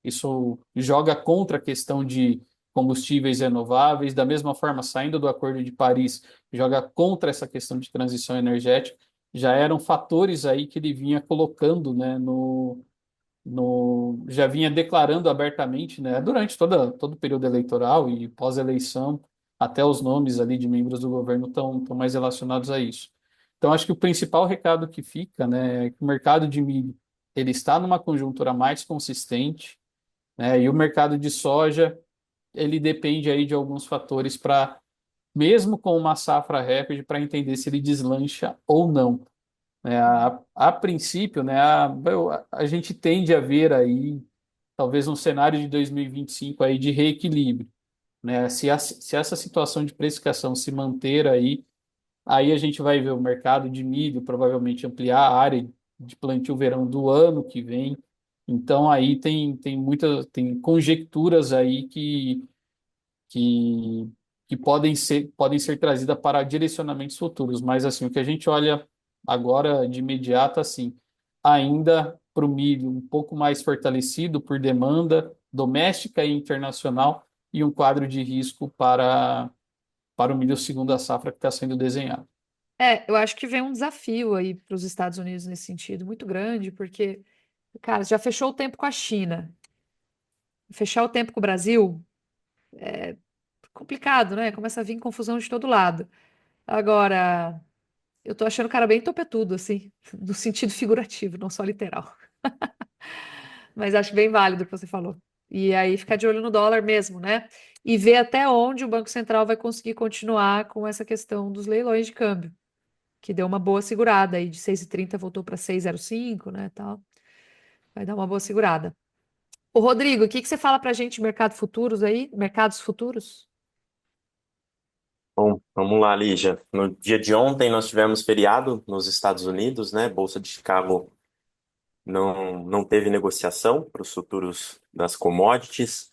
S5: Isso joga contra a questão de combustíveis renováveis, da mesma forma, saindo do Acordo de Paris, joga contra essa questão de transição energética. Já eram fatores aí que ele vinha colocando, né, já vinha declarando abertamente, né, durante todo o período eleitoral e pós-eleição, até os nomes ali de membros do governo estão mais relacionados a isso. Então, acho que o principal recado que fica, né, é que o mercado de milho ele está numa conjuntura mais consistente, né, e o mercado de soja ele depende aí de alguns fatores para, mesmo com uma safra recorde, para entender se ele deslancha ou não. A princípio, né, a gente tende a ver aí talvez um cenário de 2025 aí de reequilíbrio, né? Se essa situação de precificação se manter aí a gente vai ver o mercado de milho provavelmente ampliar a área de plantio verão do ano que vem. Então aí tem conjecturas aí que, que podem ser trazidas para direcionamentos futuros, mas assim, o que a gente olha agora de imediato, assim, ainda para o milho um pouco mais fortalecido por demanda doméstica e internacional e um quadro de risco para o milho segundo a safra que está sendo desenhado.
S2: Eu acho que vem um desafio aí para os Estados Unidos nesse sentido, muito grande, porque, cara, já fechou o tempo com a China. Fechar o tempo com o Brasil, complicado, né? Começa a vir confusão de todo lado. Agora, eu tô achando o cara bem topetudo, assim, no sentido figurativo, não só literal. Mas acho bem válido o que você falou. E aí ficar de olho no dólar mesmo, né? E ver até onde o Banco Central vai conseguir continuar com essa questão dos leilões de câmbio, que deu uma boa segurada aí, de 6,30 voltou para 6,05, né, tal. Vai dar uma boa segurada. Ô, Rodrigo, o que que você fala pra gente de mercado futuros aí? Mercados futuros?
S6: Bom, vamos lá, Lígia. No dia de ontem nós tivemos feriado nos Estados Unidos, né? Bolsa de Chicago não teve negociação para os futuros das commodities.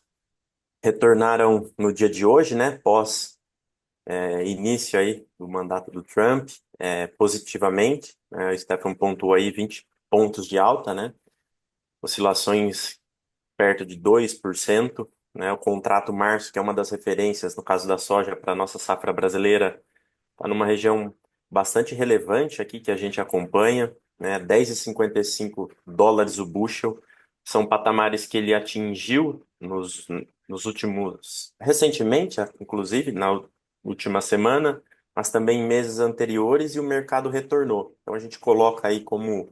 S6: Retornaram no dia de hoje, né? Pós início aí do mandato do Trump, positivamente. O Stephen pontuou aí 20 pontos de alta, né? Oscilações perto de 2%, né? O contrato março, que é uma das referências, no caso da soja, para a nossa safra brasileira, está numa região bastante relevante aqui que a gente acompanha, né? 10,55 dólares o bushel, são patamares que ele atingiu nos últimos, recentemente, inclusive, na última semana, mas também em meses anteriores, e o mercado retornou. Então a gente coloca aí como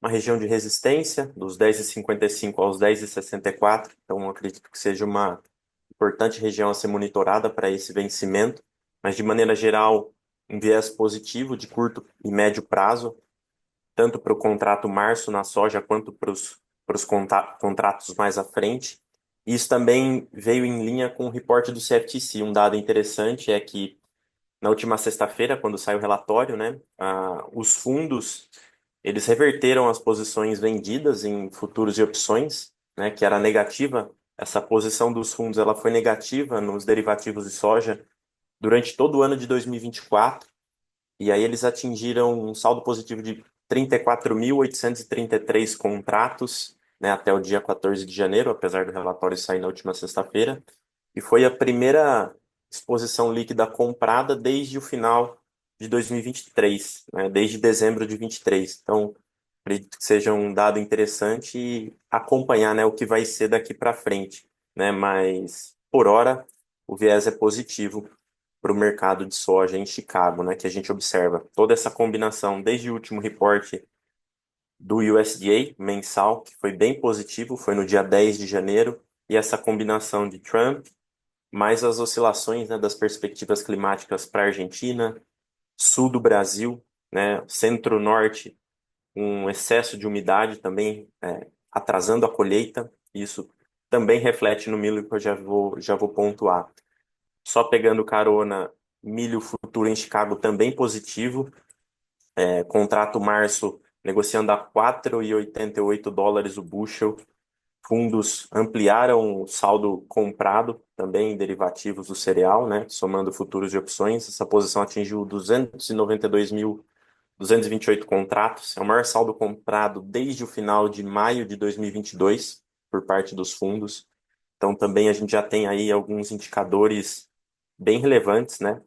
S6: uma região de resistência, dos 10,55 aos 10,64. Então, eu acredito que seja uma importante região a ser monitorada para esse vencimento, mas de maneira geral, um viés positivo de curto e médio prazo, tanto para o contrato março na soja quanto para os contratos mais à frente. Isso também veio em linha com o reporte do CFTC. Um dado interessante é que na última sexta-feira, quando saiu o relatório, né, os fundos eles reverteram as posições vendidas em futuros e opções, né, que era negativa. Essa posição dos fundos ela foi negativa nos derivativos de soja durante todo o ano de 2024, e aí eles atingiram um saldo positivo de 34.833 contratos, né, até o dia 14 de janeiro, apesar do relatório sair na última sexta-feira, e foi a primeira exposição líquida comprada desde o final de 2023, né, desde dezembro de 23. Então, acredito que seja um dado interessante e acompanhar, né, o que vai ser daqui para frente, né, mas por hora o viés é positivo para o mercado de soja em Chicago, né, que a gente observa toda essa combinação desde o último reporte do USDA mensal, que foi bem positivo, foi no dia 10 de janeiro, e essa combinação de Trump, mais as oscilações, né, das perspectivas climáticas para a Argentina, sul do Brasil, né, centro-norte, um excesso de umidade também atrasando a colheita, isso também reflete no milho que eu já vou pontuar. Só pegando carona, milho futuro em Chicago também positivo, contrato março negociando a 4,88 dólares o bushel. Fundos ampliaram o saldo comprado também em derivativos do cereal, né, somando futuros e opções. Essa posição atingiu 292.228 contratos. É o maior saldo comprado desde o final de maio de 2022 por parte dos fundos. Então também a gente já tem aí alguns indicadores bem relevantes, né,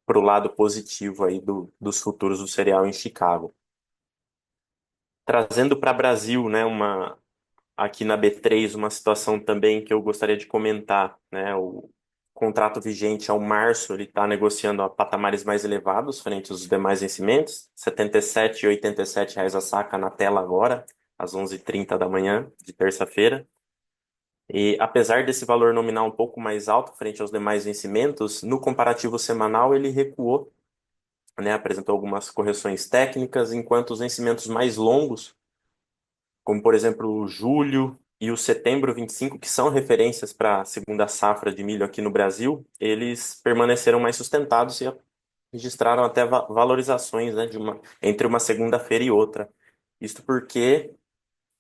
S6: para o lado positivo aí dos futuros do cereal em Chicago. Trazendo para Brasil, né, aqui na B3, uma situação também que eu gostaria de comentar, né, o contrato vigente ao março, ele está negociando a patamares mais elevados frente aos demais vencimentos, R$ 77,87 a saca na tela agora, às 11h30 da manhã de terça-feira. E apesar desse valor nominal um pouco mais alto frente aos demais vencimentos, no comparativo semanal ele recuou, né, apresentou algumas correções técnicas, enquanto os vencimentos mais longos, como por exemplo o julho e o setembro 25, que são referências para a segunda safra de milho aqui no Brasil, eles permaneceram mais sustentados e registraram até valorizações, né, entre uma segunda-feira e outra. Isto porque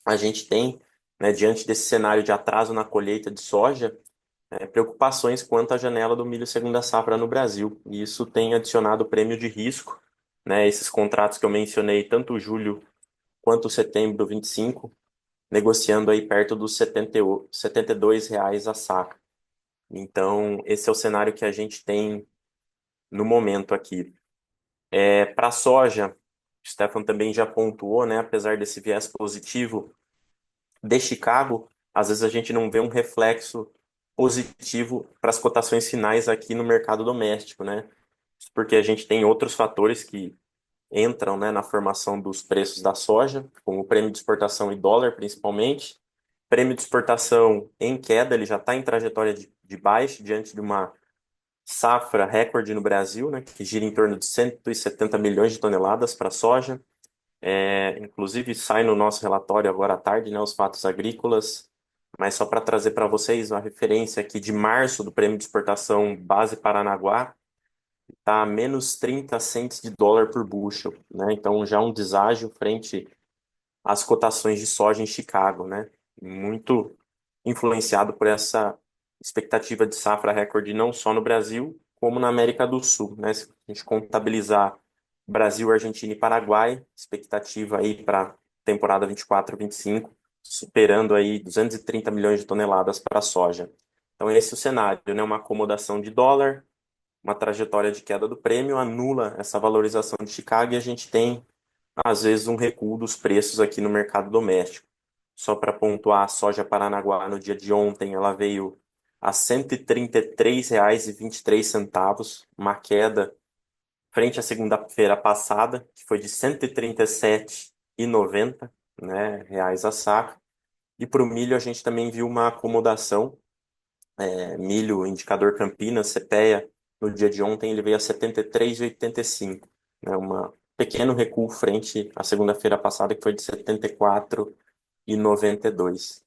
S6: a gente tem, né, diante desse cenário de atraso na colheita de soja, preocupações quanto à janela do milho segunda safra no Brasil. E isso tem adicionado prêmio de risco, né, esses contratos que eu mencionei, tanto o julho quanto o setembro 25, negociando aí perto dos R$ 72 a saca. Então, esse é o cenário que a gente tem no momento aqui. Para a soja, o Stefan também já pontuou, né, apesar desse viés positivo de Chicago, às vezes a gente não vê um reflexo positivo para as cotações finais aqui no mercado doméstico, né? Porque a gente tem outros fatores que entram, né, na formação dos preços da soja, como o prêmio de exportação e dólar, principalmente. Prêmio de exportação em queda, ele já está em trajetória de baixa, diante de uma safra recorde no Brasil, né, que gira em torno de 170 milhões de toneladas para a soja. Inclusive, sai no nosso relatório agora à tarde, né, os fatos agrícolas, mas só para trazer para vocês uma referência aqui de março do prêmio de exportação base Paranaguá, está a menos 30 cents de dólar por bushel, né? Então já um deságio frente às cotações de soja em Chicago, né? Muito influenciado por essa expectativa de safra recorde não só no Brasil, como na América do Sul, né? Se a gente contabilizar Brasil, Argentina e Paraguai, expectativa aí para temporada 24-25 superando aí 230 milhões de toneladas para a soja. Então, esse é o cenário, né? Uma acomodação de dólar, uma trajetória de queda do prêmio, anula essa valorização de Chicago e a gente tem, às vezes, um recuo dos preços aqui no mercado doméstico. Só para pontuar, a soja Paranaguá no dia de ontem, ela veio a R$ 133,23, uma queda frente à segunda-feira passada, que foi de R$ 137,90, né, reais a saca. E para o milho a gente também viu uma acomodação, milho indicador Campinas, CPEA, no dia de ontem ele veio a 73,85, né, um pequeno recuo frente à segunda-feira passada, que foi de 74,92.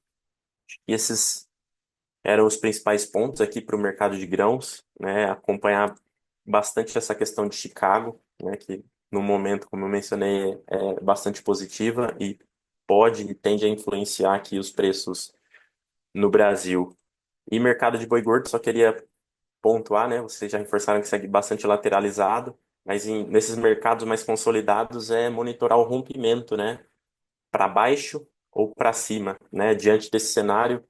S6: E esses eram os principais pontos aqui para o mercado de grãos, né, acompanhar bastante essa questão de Chicago, né, que no momento, como eu mencionei, é bastante positiva e pode e tende a influenciar aqui os preços no Brasil. E mercado de boi gordo, só queria pontuar, né, vocês já reforçaram que segue bastante lateralizado, mas nesses mercados mais consolidados é monitorar o rompimento, né, para baixo ou para cima, né, diante desse cenário.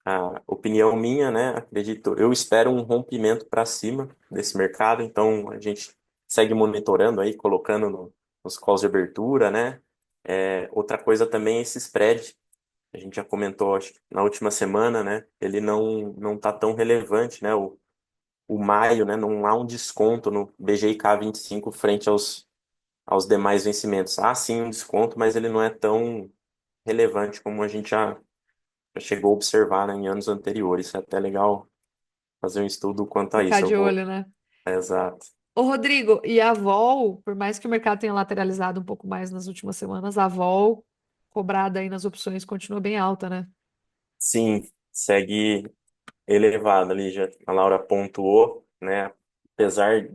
S6: A opinião minha, né? Acredito, eu espero um rompimento para cima desse mercado, então a gente segue monitorando aí, colocando nos calls de abertura, né? Outra coisa também é esse spread. A gente já comentou, acho que na última semana, né? Ele não tá tão relevante, né? O maio, né? Não há um desconto no BGIK 25 frente aos demais vencimentos. Há sim um desconto, mas ele não é tão relevante como a gente já chegou a observar, né, em anos anteriores. É até legal fazer um estudo quanto a
S2: Ficar
S6: isso.
S2: de olho, né?
S6: Exato.
S2: Ô, Rodrigo, e a Vol, por mais que o mercado tenha lateralizado um pouco mais nas últimas semanas, a Vol, cobrada aí nas opções, continua bem alta, né?
S6: Sim, segue elevado ali, já a Laura pontuou, né? Apesar,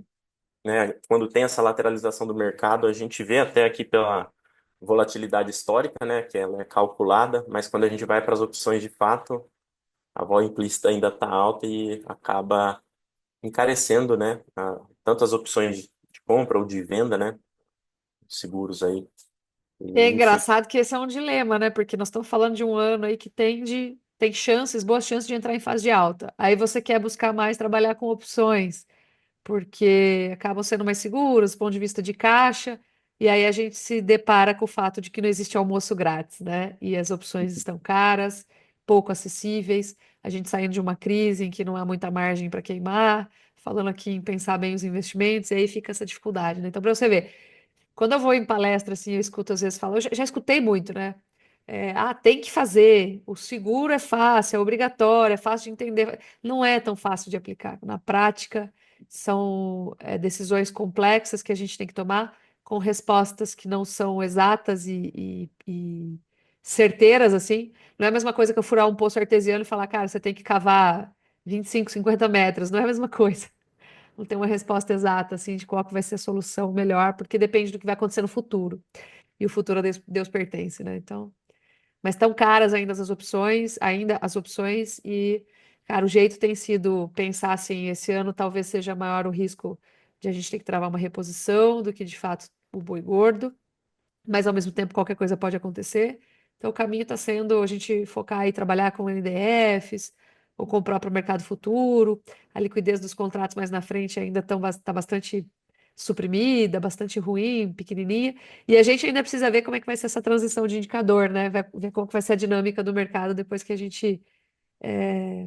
S6: né, quando tem essa lateralização do mercado, a gente vê até aqui pela volatilidade histórica, né, que ela é calculada, mas quando a gente vai para as opções de fato, a vol implícita ainda está alta e acaba encarecendo, né, tanto as opções de compra ou de venda, né, seguros aí.
S2: É
S6: Enfim,
S2: engraçado que esse é um dilema, né? Porque nós estamos falando de um ano aí que tem chances, boas chances de entrar em fase de alta. Aí você quer buscar mais trabalhar com opções, porque acabam sendo mais seguras do ponto de vista de caixa, e aí a gente se depara com o fato de que não existe almoço grátis, né? E as opções estão caras, pouco acessíveis, a gente saindo de uma crise em que não há muita margem para queimar, falando aqui em pensar bem os investimentos, e aí fica essa dificuldade, né? Então, para você ver. Quando eu vou em palestra, assim, eu escuto às vezes falar, eu já escutei muito, né? Tem que fazer, o seguro é fácil, é obrigatório, é fácil de entender. Não é tão fácil de aplicar. Na prática, são decisões complexas que a gente tem que tomar, com respostas que não são exatas e certeiras, assim. Não é a mesma coisa que eu furar um poço artesiano e falar, cara, você tem que cavar 25, 50 metros. Não é a mesma coisa. Não tem uma resposta exata, assim, de qual que vai ser a solução melhor, porque depende do que vai acontecer no futuro. E o futuro a Deus pertence, né? Então, mas estão caras ainda as opções, e, cara, o jeito tem sido pensar assim, esse ano talvez seja maior o risco de a gente ter que travar uma reposição do que, de fato, o boi gordo, mas ao mesmo tempo qualquer coisa pode acontecer. Então, o caminho está sendo a gente focar e trabalhar com NDFs ou com o próprio mercado futuro. A liquidez dos contratos mais na frente ainda está bastante suprimida, bastante ruim, pequenininha. E a gente ainda precisa ver como é que vai ser essa transição de indicador, né? Ver como que vai ser a dinâmica do mercado depois que a gente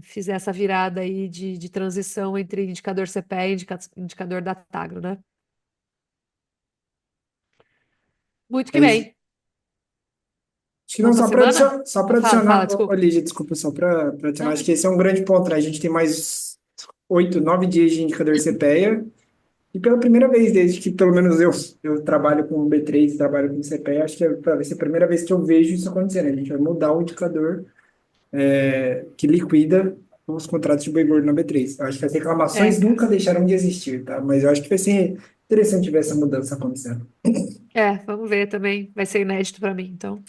S2: fizer essa virada aí de transição entre indicador CPE e indicador da Tagro, né? Muito que
S3: É isso.
S2: bem.
S3: Acho que não,
S2: Vamos para a semana?
S3: só para
S2: Fala,
S3: adicionar,
S2: desculpa.
S3: Lígia, desculpa, só para
S2: Não,
S3: adicionar, acho
S2: mas
S3: que esse é um grande ponto, né? A gente tem mais 8, 9 dias de indicador CPEA, e pela primeira vez, desde que pelo menos eu trabalho com B3, trabalho com CPEA, acho que vai ser a primeira vez que eu vejo isso acontecer, né? A gente vai mudar o indicador que liquida os contratos de boi gordo na B3. Eu acho que as reclamações
S2: cara.
S3: nunca deixaram de existir, tá? Mas eu acho que vai ser interessante ver essa mudança acontecendo.
S2: Vamos ver também. Vai ser inédito para mim, então.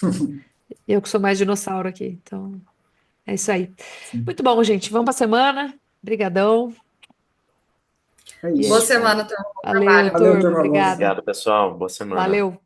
S2: Eu que sou mais dinossauro aqui, então é isso aí.
S3: Sim,
S2: Muito bom, gente. Vamos para a semana. Brigadão.
S3: é
S2: E é
S4: Boa
S3: isso.
S2: isso aí.
S4: semana, turma. Bom
S2: Valeu,
S4: trabalho.
S3: Valeu,
S2: turma.
S3: turma. Bom.
S2: Obrigada.
S6: obrigado, pessoal. Boa semana.
S2: Valeu.